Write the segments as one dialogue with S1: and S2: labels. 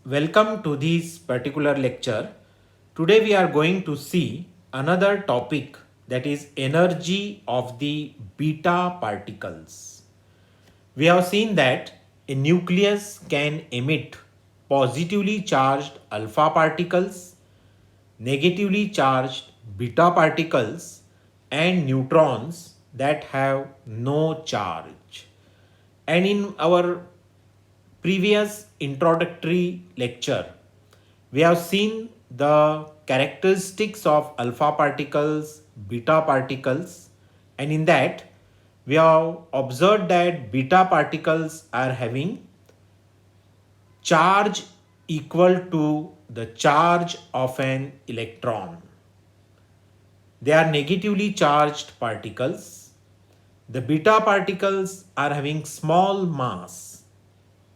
S1: welcome to this particular lecture. Today we are going to see another topic, that is energy of the beta particles. We have seen that a nucleus can emit positively charged alpha particles, negatively charged beta particles, and neutrons that have no charge. And in our previous introductory lecture, we have seen the characteristics of alpha particles, beta particles, and in that, we have observed that beta particles are having charge equal to the charge of an electron. They are negatively charged particles. The beta particles are having small mass,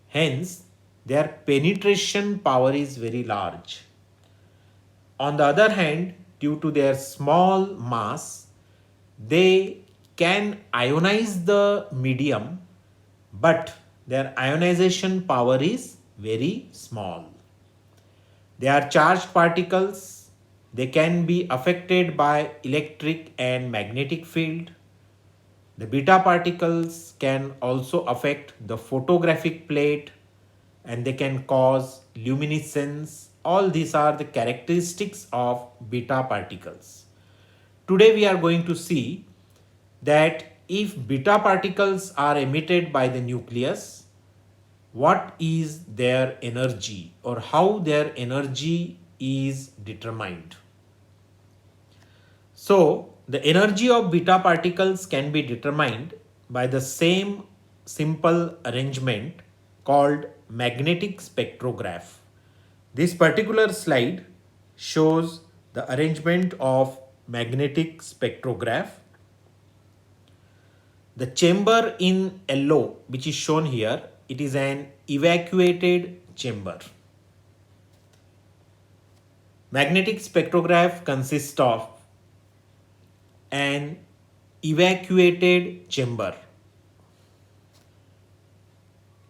S1: hence, their penetration power is very large. On the other hand, due to their small mass, they can ionize the medium, but their ionization power is very small. They are charged particles. They can be affected by electric and magnetic field. The beta particles can also affect the photographic plate and they can cause luminescence. All these are the characteristics of beta particles. Today we are going to see that if beta particles are emitted by the nucleus, what is their energy or how their energy is determined. So, the energy of beta particles can be determined by the same simple arrangement called magnetic spectrograph. This particular slide shows the arrangement of magnetic spectrograph. The chamber in yellow, which is shown here, it is an evacuated chamber. Magnetic spectrograph consists of an evacuated chamber.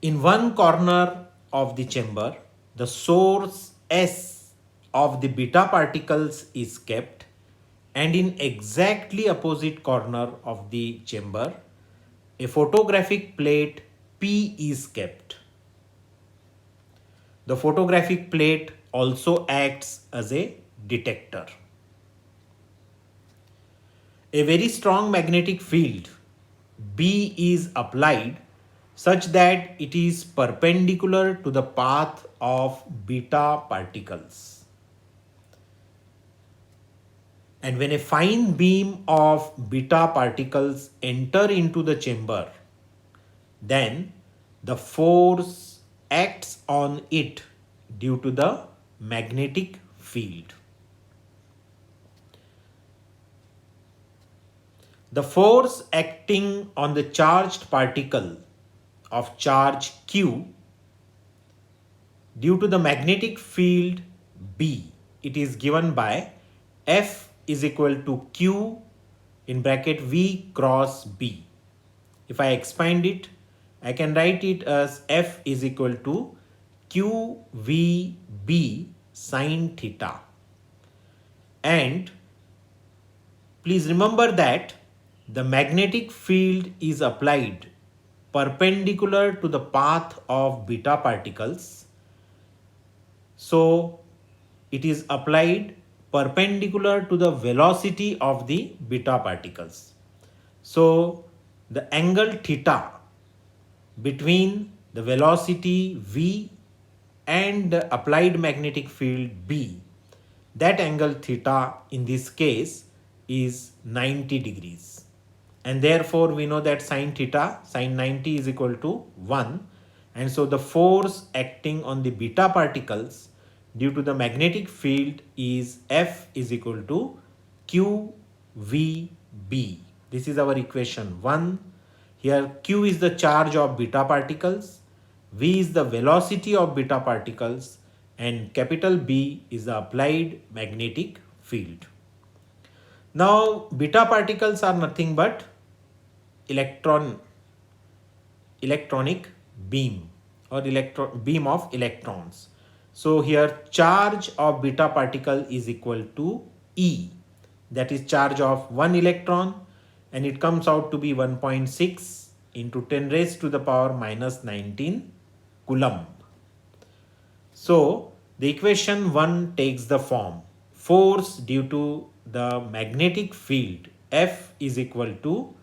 S1: In one corner of the chamber, the source S of the beta particles is kept, and in exactly opposite corner of the chamber, a photographic plate P is kept. The photographic plate also acts as a detector. A very strong magnetic field B is applied such that it is perpendicular to the path of beta particles. And when a fine beam of beta particles enter into the chamber, then the force acts on it due to the magnetic field. The force acting on the charged particle of charge Q due to the magnetic field B, it is given by F is equal to Q in bracket V cross B. If I expand it, I can write it as F is equal to QVB sine theta. And please remember that the magnetic field is applied perpendicular to the path of beta particles. So it is applied perpendicular to the velocity of the beta particles. So the angle theta between the velocity V and the applied magnetic field B, that angle theta in this case is 90 degrees. And therefore we know that sine theta, sine 90 is equal to 1. And so the force acting on the beta particles due to the magnetic field is F is equal to QVB. This is our equation 1. Here Q is the charge of beta particles, V is the velocity of beta particles, and capital B is the applied magnetic field. Now beta particles are nothing but electronic beam or beam of electrons. So here charge of beta particle is equal to E, that is charge of one electron, and it comes out to be 1.6 into 10 raised to the power minus 19 coulomb. So the equation 1 takes the form force due to the magnetic field F is equal to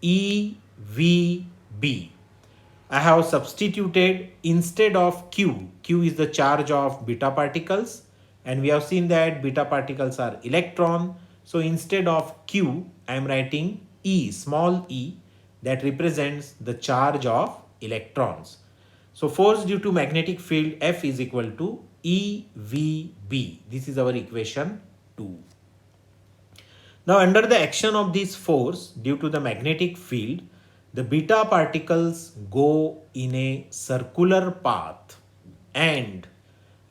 S1: EVB. I have substituted instead of Q. Q is the charge of beta particles, and we have seen that beta particles are electron. So instead of Q, I am writing E, small e, that represents the charge of electrons. So force due to magnetic field F is equal to EVB. This is our equation 2. Now under the action of this force due to the magnetic field, the beta particles go in a circular path, and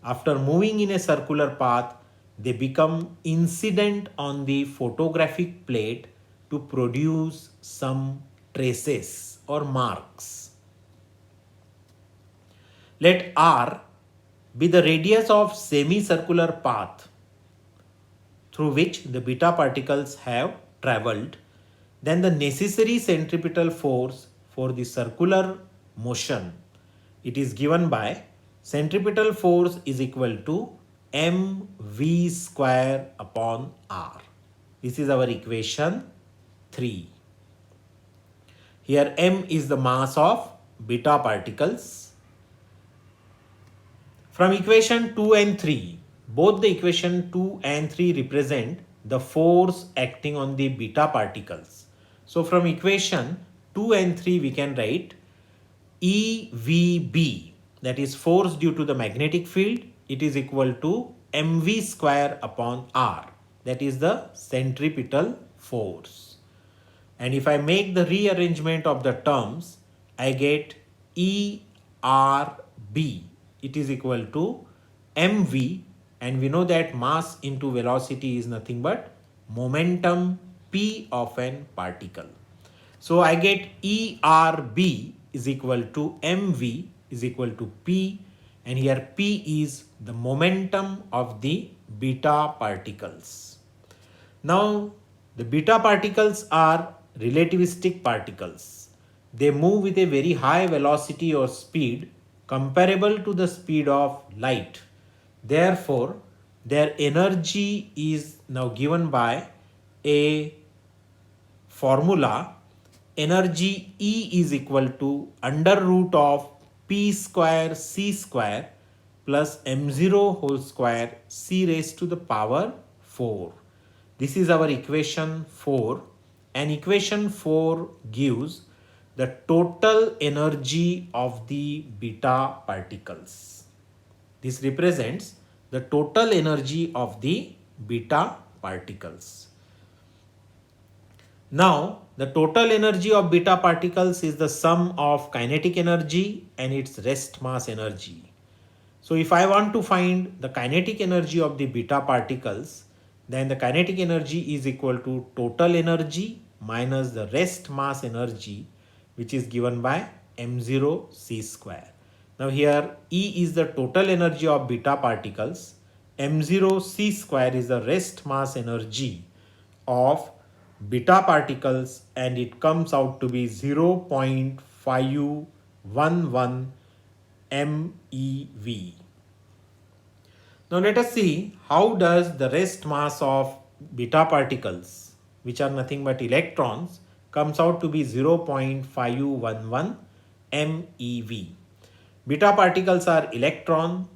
S1: after moving in a circular path, they become incident on the photographic plate to produce some traces or marks. Let R be the radius of semicircular path through which the beta particles have traveled. Then the necessary centripetal force for the circular motion, it is given by centripetal force is equal to mv square upon r. This is our equation 3. Here m is the mass of beta particles. From equation 2 and 3, both the equation 2 and 3 represent the force acting on the beta particles. So from equation 2 and 3 we can write EVB, that is force due to the magnetic field, it is equal to mv square upon r, that is the centripetal force. And if I make the rearrangement of the terms, I get ERB, it is equal to mv, and we know that mass into velocity is nothing but momentum p of an particle. So I get ERB is equal to mv is equal to p, and here p is the momentum of the beta particles. Now the beta particles are relativistic particles. They move with a very high velocity or speed comparable to the speed of light. Therefore, their energy is now given by a formula. Energy E is equal to under root of P square C square plus M0 whole square C raised to the power 4. This is our equation 4, and equation 4 gives the total energy of the beta particles. This represents the total energy of the beta particles. Now, the total energy of beta particles is the sum of kinetic energy and its rest mass energy. So, if I want to find the kinetic energy of the beta particles, then the kinetic energy is equal to total energy minus the rest mass energy, which is given by m0 c square. Now here E is the total energy of beta particles, m0 c square is the rest mass energy of beta particles, and it comes out to be 0.511 MeV. Now let us see how does the rest mass of beta particles, which are nothing but electrons, comes out to be 0.511 MeV. Beta particles are electron,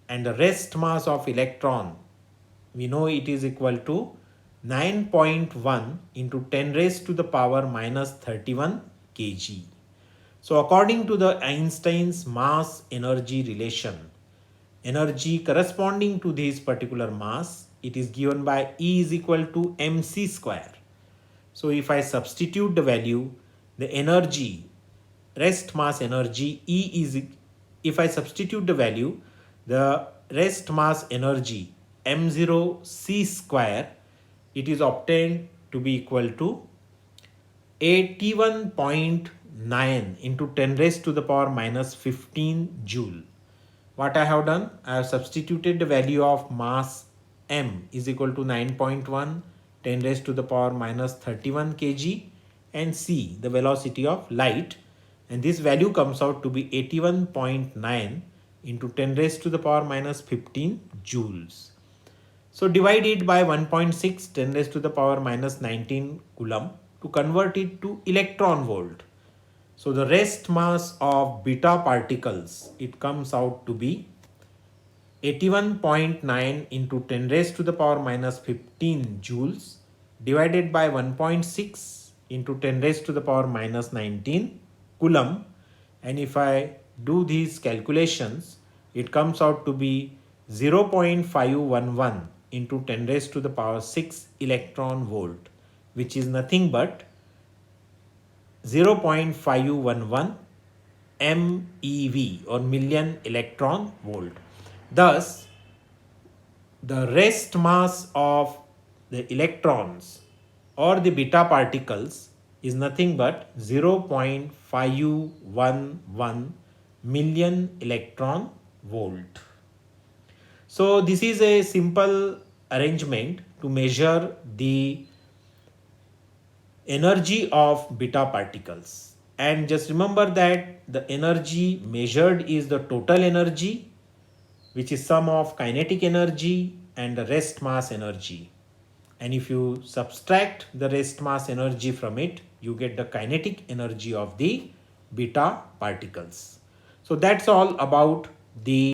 S1: and the rest mass of electron, we know it is equal to 9.1 into 10 raised to the power minus 31 kg. So according to the Einstein's mass energy relation, energy corresponding to this particular mass, it is given by E is equal to mc square. So if I substitute the value, the energy, rest mass energy E is, if I substitute the value, the rest mass energy m0 c square, it is obtained to be equal to 81.9 into 10 raised to the power minus 15 joule. what I have done, I have substituted the value of mass m is equal to 9.1 10 raised to the power minus 31 kg and c the velocity of light, and this value comes out to be 81.9 into 10 raised to the power minus 15 joules. So divide it by 1.6 10 raised to the power minus 19 coulomb to convert it to electron volt. So the rest mass of beta particles, it comes out to be 81.9 into 10 raised to the power minus 15 joules divided by 1.6 into 10 raised to the power minus 19 coulomb. And if I do these calculations, it comes out to be 0.511 into 10 raised to the power 6 electron volt, which is nothing but 0.511 MeV or million electron volt. Thus, the rest mass of the electrons or the beta particles is nothing but 0.511 million electron volt. So this is a simple arrangement to measure the energy of beta particles. And just remember that the energy measured is the total energy, which is sum of kinetic energy and the rest mass energy. And if you subtract the rest mass energy from it, you get the kinetic energy of the beta particles. So that's all about the